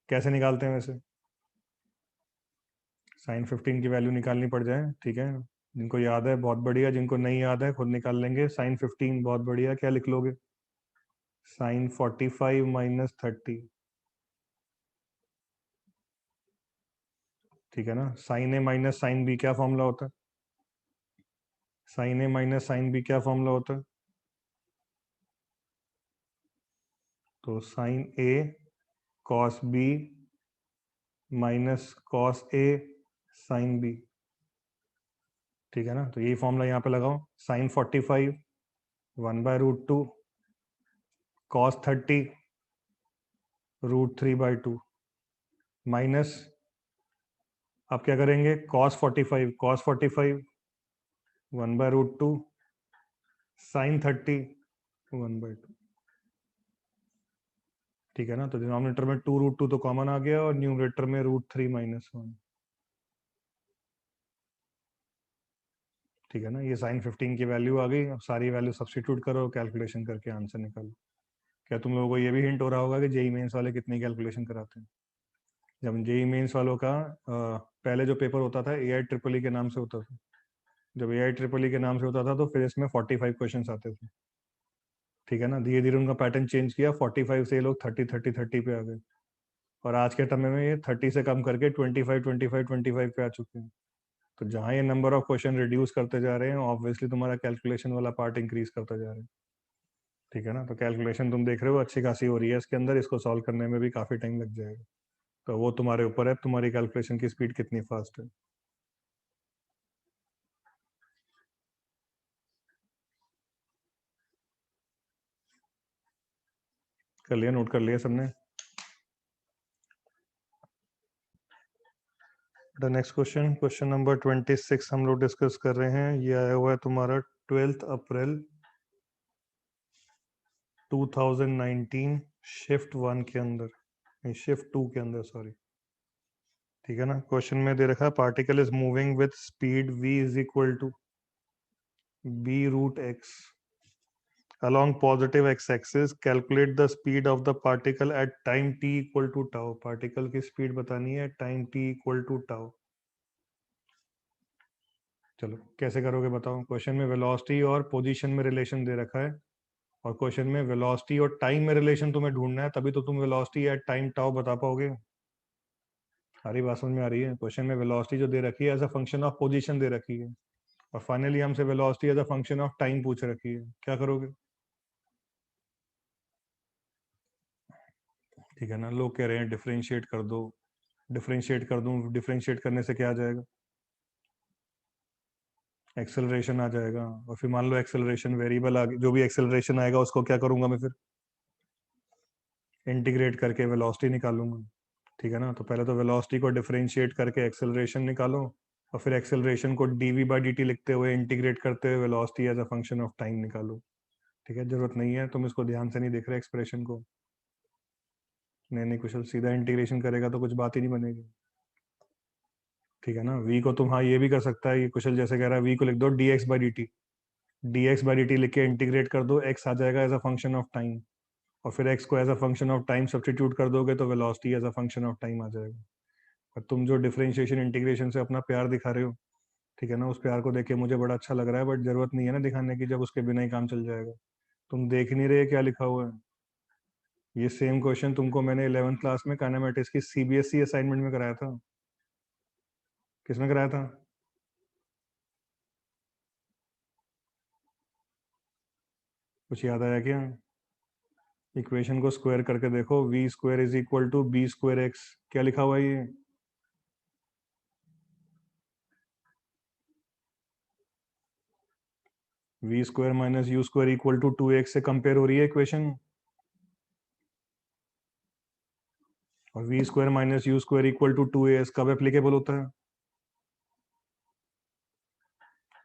कैसे निकालते हैं वैसे? sin 15 की वैल्यू निकालनी पड़ जाए। ठीक है, जिनको याद है बहुत बढ़िया, जिनको नहीं याद है खुद निकाल लेंगे। sin 15 बहुत बढ़िया, क्या लिख लोगे? साइन 45 माइनस 30, ठीक है ना। साइन ए माइनस साइन बी क्या फॉर्मूला होता है? साइन ए माइनस साइन बी क्या फॉर्मूला होता है? तो sign A cos B minus cos A sine B, ठीक है ना। तो यही फॉर्मूला यहाँ पे लगाओ। साइन 45 1/√2 कॉस 30 √3/2 माइनस, अब क्या करेंगे, cos 45 1/√2 साइन 30 1/2, ठीक है ना। तो डिनोमिनेटर में 2√2 तो कॉमन आ गया और न्यूमरेटर में √3 - 1, ठीक है ना। ये साइन 15 की वैल्यू आ गई। अब सारी वैल्यू सब्स्टिट्यूट करो, कैलकुलेशन करके आंसर निकालो। क्या तुम लोगों को ये भी हिंट हो रहा होगा कि जेई मेंस वाले कितनी कैलकुलेशन कराते हैं? जब जेई मेंस वालों का पहले जो पेपर होता था AI ट्रिपल ई के नाम से होता था, जब AI ट्रिपल ई के नाम से होता था तो फिर इसमें 45 क्वेश्चन आते थे, ठीक है ना। धीरे धीरे उनका पैटर्न चेंज किया, 45 से ये लोग 30 पे आ गए, और आज के समय में ये 30 से कम करके 25 पे आ चुके हैं। तो जहाँ ये नंबर ऑफ क्वेश्चन रिड्यूस करते जा रहे हैं, ऑब्वियसली तुम्हारा कैलकुलेशन वाला पार्ट इंक्रीज करता जा रहा है, ठीक है ना। तो कैलकुलेशन तुम देख रहे हो अच्छी खासी हो रही है इसके अंदर, इसको सॉल्व करने में भी काफ़ी टाइम लग जाएगा। तो वो तुम्हारे ऊपर है, तुम्हारी कैलकुलेशन की स्पीड कितनी फास्ट है। कर लिया, नोट कर लिया सबने? The next question, question number 26 हम लोग डिस्कस कर रहे हैं। ये आया हुआ है तुम्हारा 12 अप्रैल 2019 शिफ्ट 1 के अंदर, नहीं शिफ्ट 2 के अंदर, सॉरी, ठीक है ना। क्वेश्चन में दे रखा है particle is moving with speed v is equal to b√x along positive x-axis, calculate the speed of the particle at time t equal to tau। Particle की स्पीड बतानी है time t equal to tau. चलो कैसे करोगे बताओ। Question में velocity और position में रिलेशन दे रखा है, और क्वेश्चन में वेलोसिटी और टाइम में रिलेशन तुम्हें ढूंढना है, तभी तो तुम वेलोसिटी एट टाइम टाउ बता पाओगे। सारी बात समझ में आ रही है? क्वेश्चन में वेलोसिटी जो दे रखी है as a function of position दे रखी है, और फाइनली हमसे velocity as a function of time पूछ रखी है। क्या करोगे? ठीक है ना। लोग कह रहे हैं डिफरेंशिएट कर दो, डिफरेंशिएट कर दूं, डिफरेंशिएट करने से क्या आ जाएगा? एक्सेलरेशन आ जाएगा। और फिर मान लो एक्सेलरेशन वेरिएबल आ जो भी एक्सेलरेशन आएगा उसको क्या करूंगा मैं फिर? इंटीग्रेट करके वेलोसिटी निकालूंगा, ठीक है ना। तो पहले तो वेलोसिटी को डिफरेंशिएट करके एक्सेलरेशन निकालो, और फिर एक्सेलरेशन को dv/dt लिखते हुए इंटीग्रेट करते हुए velocity as a function of time निकालो, ठीक है। जरूरत नहीं है, तुम इसको ध्यान से नहीं देख रहे एक्सप्रेशन को। नहीं नहीं कुशल, सीधा इंटीग्रेशन करेगा तो कुछ बात ही नहीं बनेगी, ठीक है ना। v को तुम, हाँ ये भी कर सकता है, ये कुशल जैसे कह रहा है, v को लिख दो dx/dt, dx/dt लिख के इंटीग्रेट कर दो, x आ जाएगा as a function of time, और फिर x को as a function of time substitute कर दोगे तो velocity as a function of time आ जाएगा। और तुम जो डिफरेंशिएशन इंटीग्रेशन से अपना प्यार दिखा रहे हो, ठीक है ना, उस प्यार को देख के मुझे बड़ा अच्छा लग रहा है, बट जरूरत नहीं है ना दिखाने की, जब उसके बिना ही काम चल जाएगा। तुम देख नहीं रहे क्या लिखा हुआ है? ये सेम क्वेश्चन तुमको मैंने 11th क्लास में काइनेमेटिक्स की CBSE असाइनमेंट में कराया था। किसमें कराया था? कुछ याद आया क्या? इक्वेशन को स्क्वायर करके देखो, v² is equal to b²x, क्या लिखा हुआ है ये? v² minus u² equal to 2x से कंपेयर हो रही है इक्वेशन, और v² minus u² equal to 2as कब एप्लीकेबल होता है?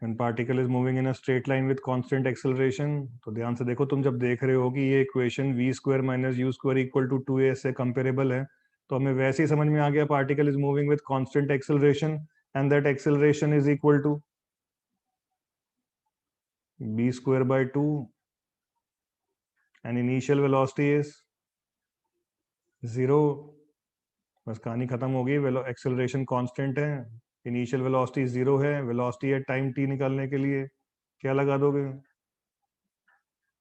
When particle is moving in a straight line with constant acceleration। तो ध्यान से देखो, तुम जब देख रहे हो कि ये equation v² minus u² equal to 2a से कंपेरेबल है, तो हमें वैसे ही समझ में आ गया particle is moving with constant acceleration, and that acceleration is equal to b²/2 and initial velocity is 0। बस कहानी खत्म हो गई। एक्सेलरेशन कांस्टेंट है, इनिशियल वेलोसिटी 0 है, वेलोसिटी है टाइम t निकालने के लिए क्या लगा दोगे?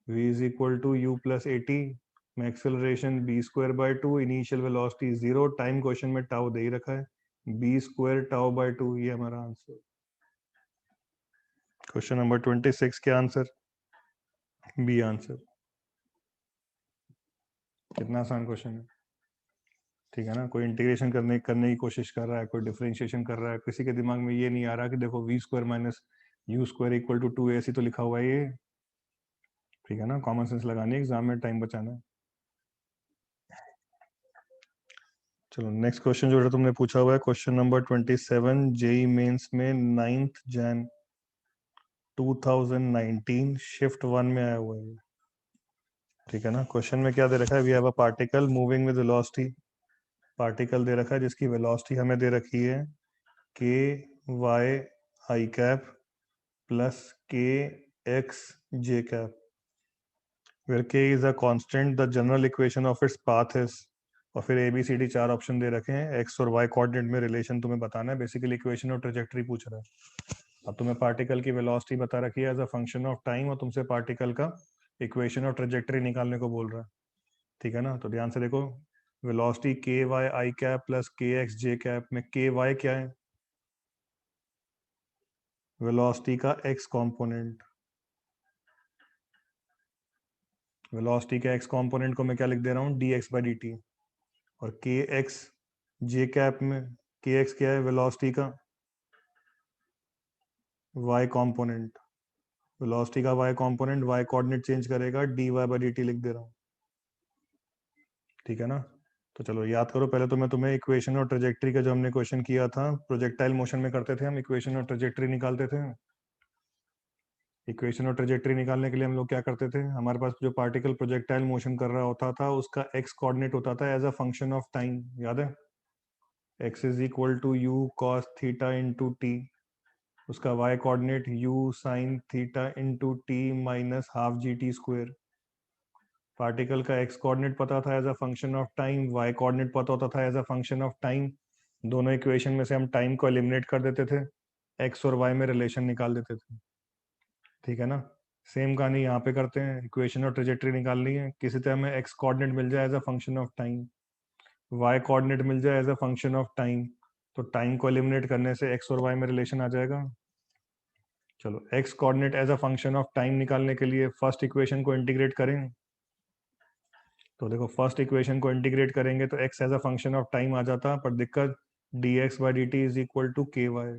v is equal to u plus a t में acceleration b square by 2, initial velocity 0, time question में टाउ दे ही रखा है, b स्क्वायर टाउ बाय 2, ये हमारा आंसर। क्वेश्चन नंबर 26 क्या आंसर? B answer. कितना आसान क्वेश्चन है, ठीक है ना। कोई इंटीग्रेशन करने की कोशिश कर रहा है, कोई डिफरेंशिएशन कर रहा है, किसी के दिमाग में ये नहीं आ रहा कि देखो v square minus u square equal to 2 ऐसी तो लिखा हुआ है ये, ठीक है ना। कॉमन सेंस लगानी है, एग्जाम में टाइम बचाना है। चलो नेक्स्ट क्वेश्चन जो तुमने पूछा हुआ है, क्वेश्चन नंबर 27, जेई मेंस में 9th Jan 2019 शिफ्ट 1 में आया हुआ है, ठीक है ना। क्वेश्चन में क्या दे रखा है, we have a particle moving with velocity, particle दे रखा है जिसकी वेलोसिटी हमें दे रखी है k y i cap plus k x j cap, where k is a constant, the general equation of its path is, और फिर A B C D 4 option दे रखे हैं, एक्स और वाई कोऑर्डिनेट में रिलेशन तुम्हें बताना है, बेसिकली इक्वेशन और ट्रेजेक्टरी पूछ रहा है। अब तुम्हें पार्टिकल की वेलोसिटी बता रखी है as a function of time, और तुमसे पार्टिकल का इक्वेशन और ट्रेजेक्टरी निकालने को बोल रहा है, ठीक है ना। तो ध्यान से देखो, वेलोसिटी के y i cap plus k x j cap में के वाई क्या है, वेलोसिटी का एक्स कॉम्पोनेंट, वेलोसिटी के एक्स कॉम्पोनेंट को मैं क्या लिख दे रहा हूँ, D x by d T, और के एक्स जे कैप में के एक्स क्या है, वेलोसिटी का वाई कॉम्पोनेंट, वेलोसिटी का y component, y coordinate change करेगा, d y by d t लिख दे रहा हूँ, ठीक है ना। तो चलो याद करो, पहले तो मैं तुम्हें इक्वेशन और ट्रेजेक्टरी का जो हमने क्वेश्चन किया था, प्रोजेक्टाइल मोशन में करते थे हम, इक्वेशन और ट्रेजेक्टरी निकालते थे। इक्वेशन और ट्रेजेक्टरी निकालने के लिए हम लोग क्या करते थे, हमारे पास जो पार्टिकल प्रोजेक्टाइल मोशन कर रहा होता था उसका एक्स कोऑर्डिनेट होता था as a function of time, याद है, x is equal to u cos theta into t, उसका y coordinate u sine theta into t minus half g t square, particle का x कोऑर्डिनेट पता था as a function of time, y coordinate पता होता था as a function of time, दोनों equation में से हम टाइम को एलिमिनेट कर देते थे, x और y में रिलेशन निकाल देते थे, ठीक है ना। सेम कहानी यहाँ पे करते हैं, इक्वेशन और ट्रेजेक्टरी निकालनी है, किसी तरह हमें x कोऑर्डिनेट मिल जाए as a function of time, y coordinate मिल जाए as a function of time, तो टाइम को एलिमिनेट करने से x और y में रिलेशन आ जाएगा। चलो x coordinate as a function of time निकालने के लिए फर्स्ट इक्वेशन को इंटीग्रेट करें, तो देखो फर्स्ट इक्वेशन को इंटीग्रेट करेंगे तो x as a function of time आ जाता, पर दिक्कत dx by d t is equal to k y.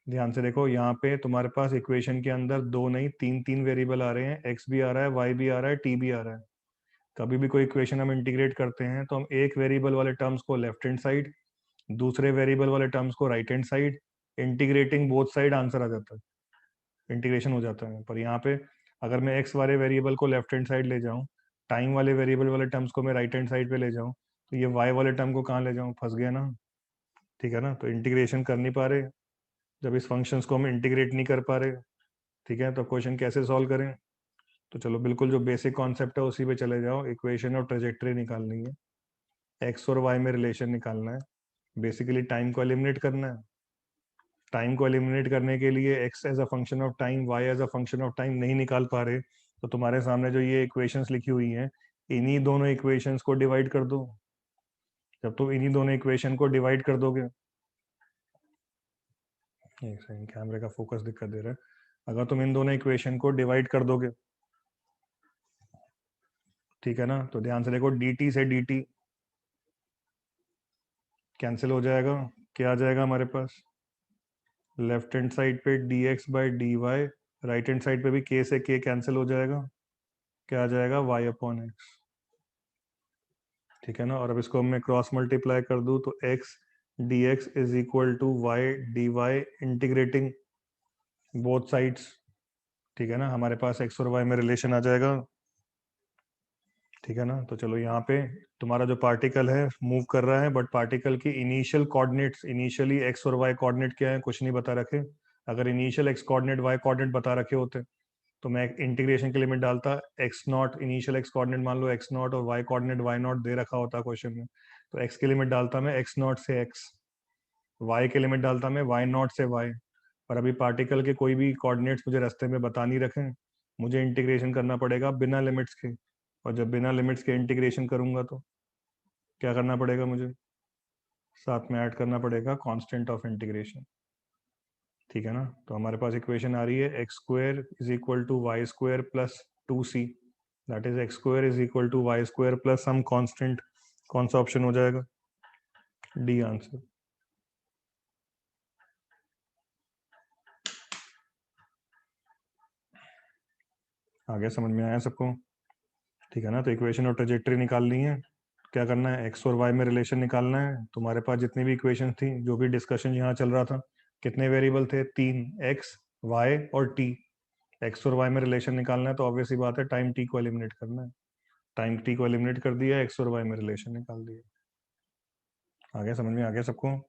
ध्यान से देखो, यहाँ पे तुम्हारे पास इक्वेशन के अंदर दो नहीं तीन तीन वेरिएबल आ रहे हैं, x भी आ रहा है, y भी आ रहा है, t भी आ रहा है। कभी भी कोई इक्वेशन हम इंटीग्रेट करते हैं तो हम एक वेरिएबल वाले टर्म्स को लेफ्ट हैंड साइड, दूसरे वेरिएबल वाले टर्म्स को right hand side, integrating both side answer आ जाता है, इंटीग्रेशन हो जाता है। पर यहाँ पे अगर मैं एक्स वाले वेरिएबल को लेफ्ट हैंड साइड ले जाऊँ, टाइम वाले वेरिएबल वाले टर्म्स को मैं राइट हैंड साइड पे ले जाऊँ, तो ये वाई वाले टर्म को कहाँ ले जाऊँ, फंस गया ना, ठीक है ना। तो इंटीग्रेशन कर नहीं पा रहे, जब इस फंक्शंस को हम इंटीग्रेट नहीं कर पा रहे, ठीक है, तो क्वेश्चन कैसे सॉल्व करें। तो चलो बिल्कुल जो बेसिक कॉन्सेप्ट है उसी पे चले जाओ, इक्वेशन और ट्रेजेक्टरी निकालनी है, एक्स और वाई में रिलेशन निकालना है, बेसिकली टाइम को एलिमिनेट करना है। टाइम को एलिमिनेट करने के लिए x as a function of time, y as a function of time नहीं निकाल पा रहे, तो तुम्हारे सामने जो ये इक्वेशंस लिखी हुई हैं, इन्हीं दोनों इक्वेशंस को डिवाइड कर दो। जब तुम इन्हीं दोनों इक्वेशन को डिवाइड कर दोगे, एक सेकंड कैमरे का फोकस दिक्कत दे रहा है, अगर तुम इन दोनों इक्वेशन को डिवाइड कर दोगे, ठीक है ना, तो ध्यान से देखो, dt से dt कैंसिल हो जाएगा, क्या आ जाएगा हमारे पास, लेफ्ट हैंड साइड पे dx by d y, right hand side पे भी k से k कैंसिल हो जाएगा, क्या आ जाएगा, y अपॉन एक्स, ठीक है ना। और अब इसको मैं क्रॉस मल्टीप्लाई कर दूं तो x dx is equal to y d y integrating both sides, ठीक है ना, हमारे पास x और y में रिलेशन आ जाएगा, ठीक है ना। तो चलो यहाँ पे तुम्हारा जो पार्टिकल है मूव कर रहा है, बट पार्टिकल की इनिशियल कोऑर्डिनेट्स, इनिशियली x और y कोऑर्डिनेट क्या है कुछ नहीं बता रखे, अगर initial x coordinate y coordinate बता रखे होते तो मैं इंटीग्रेशन की लिमिट डालता, x naught initial x coordinate मान लो एक्स नॉट, और वाई कोऑर्डिनेट वाई नॉट दे रखा होता क्वेश्चन में, तो एक्स की लिमिट डालता मैं एक्स नॉट से एक्स, वाई की लिमिट डालता मैं वाई नॉट से वाई। पर अभी पार्टिकल के कोई भी कोऑर्डिनेट्स मुझे रास्ते में बता नहीं रखे, मुझे इंटीग्रेशन करना पड़ेगा बिना लिमिट्स के, और जब बिना लिमिट्स के इंटीग्रेशन करूंगा तो क्या करना पड़ेगा मुझे, साथ में ऐड करना पड़ेगा कांस्टेंट ऑफ इंटीग्रेशन। ठीक है ना, तो हमारे पास इक्वेशन आ रही है x square is equal to y square plus 2c, that is x square is equal to y square plus some constant. कौन सा ऑप्शन हो जाएगा, डी आंसर। आगे समझ में आया सबको? ठीक है ना, तो इक्वेशन और ट्रेजेक्टरी निकालनी है। क्या करना है, एक्स और वाई में रिलेशन निकालना है। तुम्हारे पास जितनी भी इक्वेशन थी, जो भी डिस्कशन यहाँ चल रहा था, कितने वेरिएबल थे, 3, एक्स, वाई और टी। एक्स और वाई में रिलेशन निकालना है तो ऑब्वियस ही बात है टाइम टी को एलिमिनेट करना है। टाइम टी को एलिमिनेट कर दिया, एक्स और वाई में रिलेशन निकाल दिया। आगे समझ में आ गया सबको?